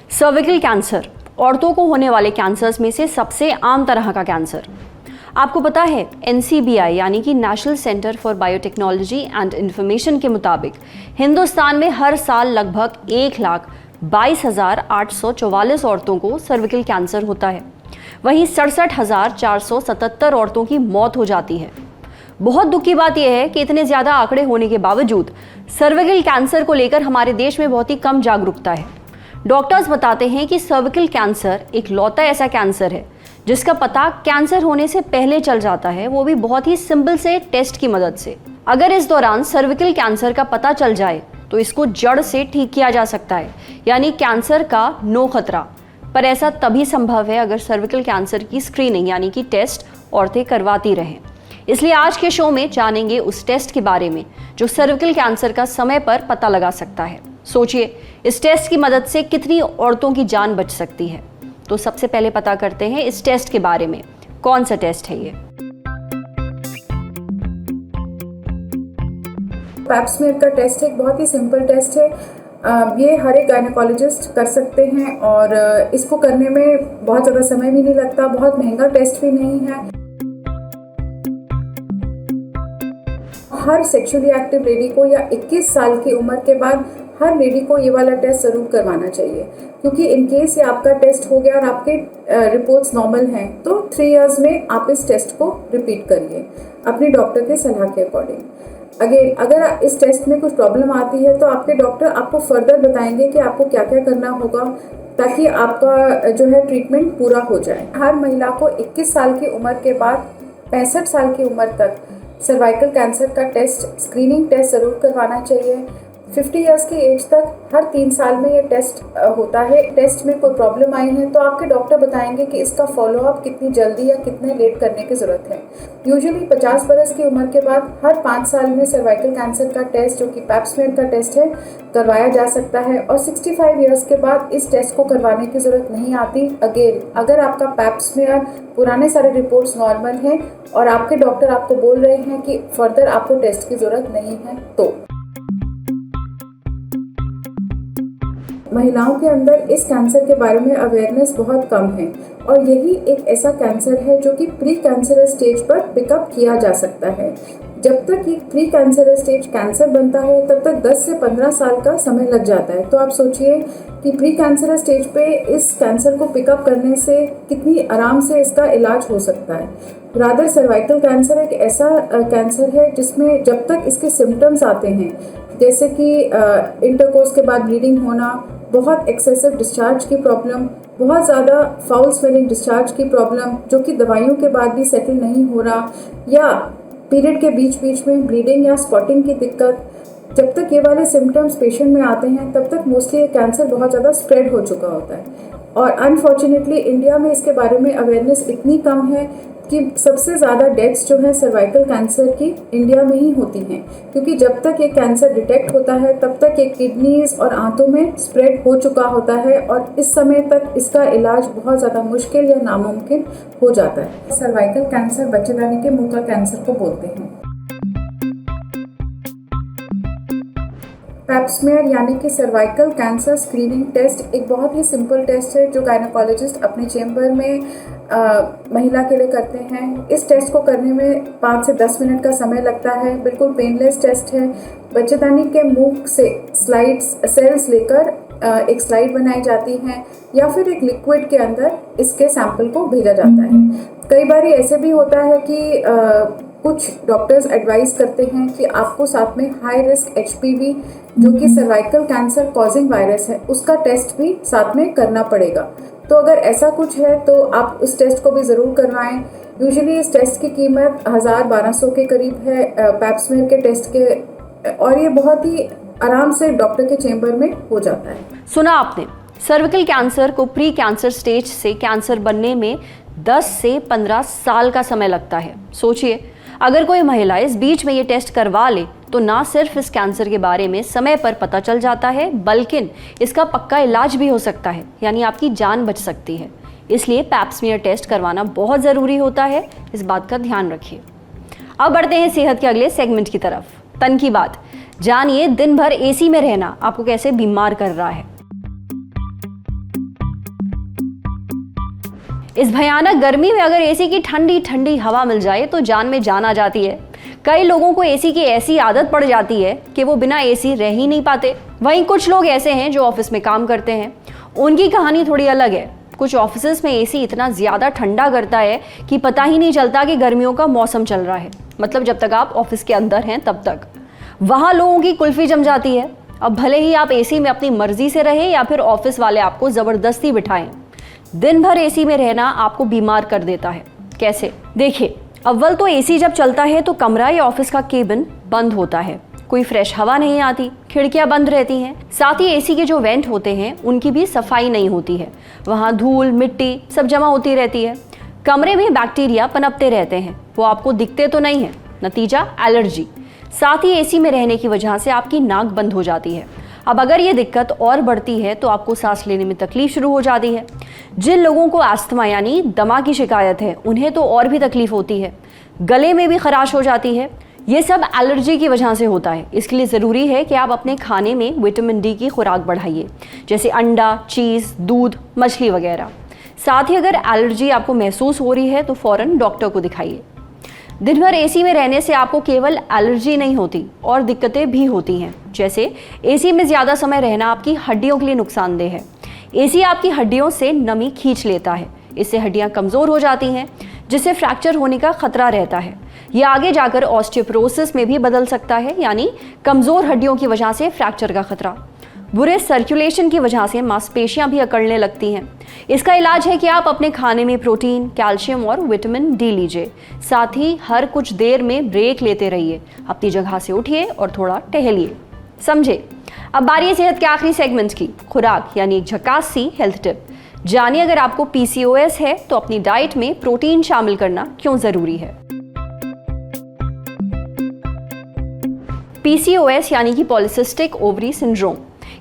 Cervical cancer औरतों को होने वाले कैंसर्स में से सबसे आम तरह का कैंसर। आपको पता है NCBI यानी कि national centre for biotechnology and information के मुताबिक हिंदुस्तान में हर साल लगभग 1,22,844 औरतों को सर्विकल कैंसर होता है। वहीं 67,477 औरतों की मौत हो जाती है। बहुत दुख की बात यह है कि इतने ज़्यादा आंकड़े होने के बावजूद सर्विकल कैंसर को लेकर हमारे देश में बहुत ही कम जागरूकता है। डॉक्टर्स बताते हैं कि सर्विकल कैंसर एक लौता ऐसा कैंसर है जिसका पता कैंसर होने से पहले चल जाता है, वो भी बहुत ही सिंपल से टेस्ट की मदद से। अगर इस दौरान सर्विकल कैंसर का पता चल जाए तो इसको जड़ से ठीक किया जा सकता है, यानी कैंसर का नो खतरा। पर ऐसा तभी संभव है अगर सर्विकल कैंसर की स्क्रीनिंग यानी कि टेस्ट औरतें करवाती रहें। इसलिए आज के शो में जानेंगे उस टेस्ट के बारे में जो सर्विकल कैंसर का समय पर पता लगा सकता है। सोचिए, इस टेस्ट की मदद से कितनी औरतों की जान बच सकती है। तो सबसे पहले पता करते हैं इस टेस्ट के बारे में। कौन सा टेस्ट है ये? पैप स्मीयर का टेस्ट एक बहुत ही सिंपल टेस्ट है। ये हर एक गायनेकोलॉजिस्ट कर सकते हैं और इसको करने में बहुत ज़्यादा समय भी नहीं लगता, बहुत महंगा टेस्ट भी नहीं है। हर सेक्सुअली एक्टिव लेडी को या 21 साल की उम्र के बाद हर लेडी को ये वाला टेस्ट ज़रूर करवाना चाहिए, क्योंकि इन केस ये आपका टेस्ट हो गया और आपके रिपोर्ट्स नॉर्मल हैं तो 3 इयर्स में आप इस टेस्ट को रिपीट करिए अपने डॉक्टर के सलाह के अकॉर्डिंग। अगर इस टेस्ट में कुछ प्रॉब्लम आती है तो आपके डॉक्टर आपको फर्दर बताएंगे कि आपको क्या क्या करना होगा ताकि आपका जो है ट्रीटमेंट पूरा हो जाए। हर महिला को 21 साल की उम्र के बाद 65 साल की उम्र तक सर्वाइकल कैंसर का टेस्ट, स्क्रीनिंग टेस्ट ज़रूर करवाना चाहिए। 50 इयर्स की एज तक हर 3 साल में ये टेस्ट होता है। टेस्ट में कोई प्रॉब्लम आई है तो आपके डॉक्टर बताएंगे कि इसका फॉलोअप कितनी जल्दी या कितने लेट करने की ज़रूरत है। यूजुअली 50 बरस की उम्र के बाद हर 5 साल में सर्वाइकल कैंसर का टेस्ट, जो कि पैप स्मीयर का टेस्ट है, करवाया जा सकता है और 65 इयर्स के बाद इस टेस्ट को करवाने की ज़रूरत नहीं आती। अगेन, अगर आपका पैप स्मीयर पुराने सारे रिपोर्ट्स नॉर्मल हैं और आपके डॉक्टर आपको बोल रहे हैं कि फर्दर आपको टेस्ट की ज़रूरत नहीं है तो। महिलाओं के अंदर इस कैंसर के बारे में अवेयरनेस बहुत कम है और यही एक ऐसा कैंसर है जो कि प्री कैंसरस स्टेज पर पिकअप किया जा सकता है। जब तक ये प्री कैंसरस स्टेज कैंसर बनता है तब तक 10 से 15 साल का समय लग जाता है। तो आप सोचिए कि प्री कैंसरस स्टेज पे इस कैंसर को पिकअप करने से कितनी आराम से इसका इलाज हो सकता है। रादर सर्वाइकल कैंसर एक ऐसा कैंसर है जिसमें जब तक इसके सिम्टम्स आते हैं, जैसे कि इंटरकोर्स के बाद ब्लीडिंग होना, बहुत एक्सेसिव डिस्चार्ज की प्रॉब्लम, बहुत ज़्यादा फाउल स्मेलिंग डिस्चार्ज की प्रॉब्लम जो कि दवाइयों के बाद भी सेटल नहीं हो रहा, या पीरियड के बीच बीच में ब्लीडिंग या स्पॉटिंग की दिक्कत, जब तक ये वाले सिम्टम्स पेशेंट में आते हैं तब तक मोस्टली ये कैंसर बहुत ज़्यादा स्प्रेड हो चुका होता है। और अनफॉर्चुनेटली इंडिया में इसके बारे में अवेयरनेस इतनी कम है कि सबसे ज़्यादा डेथ्स जो है सर्वाइकल कैंसर की इंडिया में ही होती हैं, क्योंकि जब तक ये कैंसर डिटेक्ट होता है तब तक ये किडनीज और आंतों में स्प्रेड हो चुका होता है और इस समय तक इसका इलाज बहुत ज़्यादा मुश्किल या नामुमकिन हो जाता है। सर्वाइकल कैंसर बच्चेदानी के मुंह का कैंसर को बोलते हैं। पैप स्मीयर यानी कि सर्वाइकल कैंसर स्क्रीनिंग टेस्ट एक बहुत ही सिंपल टेस्ट है जो गायनेकोलॉजिस्ट अपने चेम्बर में महिला के लिए करते हैं। इस टेस्ट को करने में 5 से 10 मिनट का समय लगता है। बिल्कुल पेनलेस टेस्ट है। बच्चेदानी के मुंह से सेल्स लेकर एक स्लाइड बनाई जाती है या फिर एक लिक्विड के अंदर इसके सैंपल को भेजा जाता है। कई बार ऐसे भी होता है कि कुछ डॉक्टर्स एडवाइस करते हैं कि आपको साथ में हाई रिस्क HPV जो कि सर्वाइकल कैंसर कॉजिंग वायरस है उसका टेस्ट भी साथ में करना पड़ेगा। तो अगर ऐसा कुछ है तो आप उस टेस्ट को भी ज़रूर करवाएं। यूजुअली इस टेस्ट की कीमत 1000-1200 के करीब है पैप स्मीयर के टेस्ट के, और ये बहुत ही आराम से डॉक्टर के चेम्बर में हो जाता है। सुना आपने, सर्विकल कैंसर को प्री कैंसर स्टेज से कैंसर बनने में 10 से 15 साल का समय लगता है। सोचिए, अगर कोई महिला इस बीच में ये टेस्ट करवा ले तो ना सिर्फ इस कैंसर के बारे में समय पर पता चल जाता है बल्कि इसका पक्का इलाज भी हो सकता है, यानी आपकी जान बच सकती है। इसलिए पैप स्मीयर टेस्ट करवाना बहुत ज़रूरी होता है, इस बात का ध्यान रखिए। अब बढ़ते हैं सेहत के अगले सेगमेंट की तरफ, तन की बात, जानिए दिन भर एसी में रहना आपको कैसे बीमार कर रहा है। इस भयानक गर्मी में अगर एसी की ठंडी ठंडी हवा मिल जाए तो जान में जान आ जाती है। कई लोगों को एसी की ऐसी आदत पड़ जाती है कि वो बिना एसी रह ही नहीं पाते। वहीं कुछ लोग ऐसे हैं जो ऑफिस में काम करते हैं, उनकी कहानी थोड़ी अलग है। कुछ ऑफिसेस में एसी इतना ज़्यादा ठंडा करता है कि पता ही नहीं चलता कि गर्मियों का मौसम चल रहा है। मतलब जब तक आप ऑफिस के अंदर हैं तब तक वहाँ लोगों की कुल्फी जम जाती है। अब भले ही आप एसी में अपनी मर्जी से रहें या फिर ऑफिस वाले आपको ज़बरदस्ती बिठाएं, दिन भर एसी में रहना आपको बीमार कर देता है। कैसे? देखिए, अव्वल तो एसी जब चलता है तो कमरा या ऑफिस का केबिन बंद होता है, कोई फ्रेश हवा नहीं आती, खिड़कियां बंद रहती हैं। साथ ही एसी के जो वेंट होते हैं उनकी भी सफाई नहीं होती है, वहाँ धूल मिट्टी सब जमा होती रहती है। कमरे में बैक्टीरिया पनपते रहते हैं, वो आपको दिखते तो नहीं है। नतीजा एलर्जी। साथ ही एसी में रहने की वजह से आपकी नाक बंद हो जाती है। अब अगर ये दिक्कत और बढ़ती है तो आपको सांस लेने में तकलीफ शुरू हो जाती है। जिन लोगों को अस्थमा यानी दमा की शिकायत है उन्हें तो और भी तकलीफ होती है, गले में भी खराश हो जाती है। ये सब एलर्जी की वजह से होता है। इसके लिए ज़रूरी है कि आप अपने खाने में विटामिन डी की खुराक बढ़ाइए, जैसे अंडा, चीज़, दूध, मछली वगैरह। साथ ही अगर एलर्जी आपको महसूस हो रही है तो फ़ौरन डॉक्टर को दिखाइए। दिन भर एसी में रहने से आपको केवल एलर्जी नहीं होती और दिक्कतें भी होती हैं, जैसे एसी में ज़्यादा समय रहना आपकी हड्डियों के लिए नुकसानदेह है। एसी आपकी हड्डियों से नमी खींच लेता है, इससे हड्डियां कमज़ोर हो जाती हैं, जिससे फ्रैक्चर होने का खतरा रहता है। ये आगे जाकर ऑस्टियोपोरोसिस में भी बदल सकता है, यानी कमज़ोर हड्डियों की वजह से फ्रैक्चर का खतरा। बुरे सर्कुलेशन की वजह से मांसपेशियां भी अकड़ने लगती हैं। इसका इलाज है कि आप अपने खाने में प्रोटीन, कैल्शियम और विटामिन डी लीजिए। साथ ही हर कुछ देर में ब्रेक लेते रहिए, अपनी जगह से उठिए और थोड़ा टहलिए। समझे? अब बारी है सेहत के आखिरी सेगमेंट की, खुराक यानी एक झकास सी हेल्थ टिप। जानिए अगर आपको पीसीओएस है तो अपनी डाइट में प्रोटीन शामिल करना क्यों ज़रूरी है। पीसीओएस यानी कि पॉलिसिस्टिक ओवरी सिंड्रोम,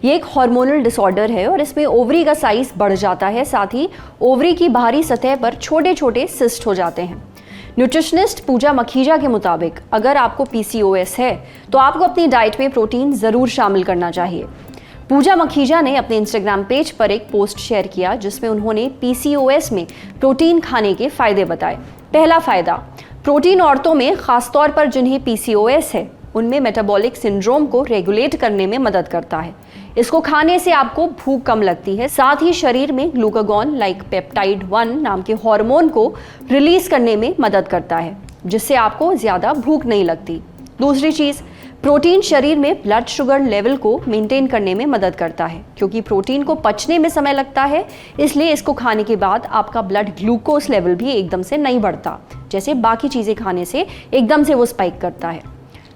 ये एक हार्मोनल डिसऑर्डर है और इसमें ओवरी का साइज बढ़ जाता है। साथ ही ओवरी की बाहरी सतह पर छोटे छोटे सिस्ट हो जाते हैं। न्यूट्रिशनिस्ट पूजा मखीजा के मुताबिक अगर आपको पीसीओएस है तो आपको अपनी डाइट में प्रोटीन ज़रूर शामिल करना चाहिए। पूजा मखीजा ने अपने इंस्टाग्राम पेज पर एक पोस्ट शेयर किया जिसमें उन्होंने पीसीओएस में प्रोटीन खाने के फ़ायदे बताए। पहला फ़ायदा, प्रोटीन औरतों में ख़ासतौर पर जिन्हें पीसीओएस है उनमें मेटाबॉलिक सिंड्रोम को रेगुलेट करने में मदद करता है। इसको खाने से आपको भूख कम लगती है। साथ ही शरीर में ग्लूकागॉन लाइक पेप्टाइड 1 नाम के हार्मोन को रिलीज करने में मदद करता है, जिससे आपको ज़्यादा भूख नहीं लगती। दूसरी चीज़, प्रोटीन शरीर में ब्लड शुगर लेवल को मेंटेन करने में मदद करता है। क्योंकि प्रोटीन को पचने में समय लगता है, इसलिए इसको खाने के बाद आपका ब्लड ग्लूकोज लेवल भी एकदम से नहीं बढ़ता, जैसे बाकी चीज़ें खाने से एकदम से वो स्पाइक करता है।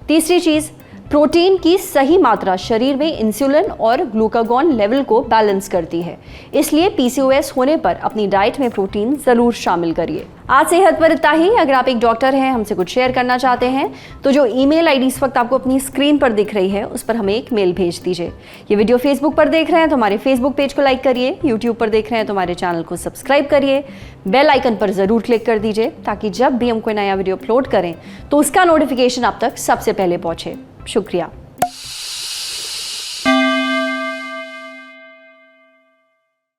तीसरी चीज़, प्रोटीन की सही मात्रा शरीर में इंसुलिन और ग्लूकागॉन लेवल को बैलेंस करती है। इसलिए पीसीओएस होने पर अपनी डाइट में प्रोटीन ज़रूर शामिल करिए। आज सेहत पर इतना ही। अगर आप एक डॉक्टर हैं, हमसे कुछ शेयर करना चाहते हैं तो जो ईमेल आईडी इस वक्त आपको अपनी स्क्रीन पर दिख रही है उस पर हमें एक मेल भेज दीजिए। ये वीडियो फेसबुक पर देख रहे हैं तो हमारे फेसबुक पेज को लाइक करिए, यूट्यूब पर देख रहे हैं तो हमारे चैनल को सब्सक्राइब करिए, बेल आइकन पर ज़रूर क्लिक कर दीजिए ताकि जब भी हम कोई नया वीडियो अपलोड करें तो उसका नोटिफिकेशन आप तक सबसे पहले पहुँचे। शुक्रिया।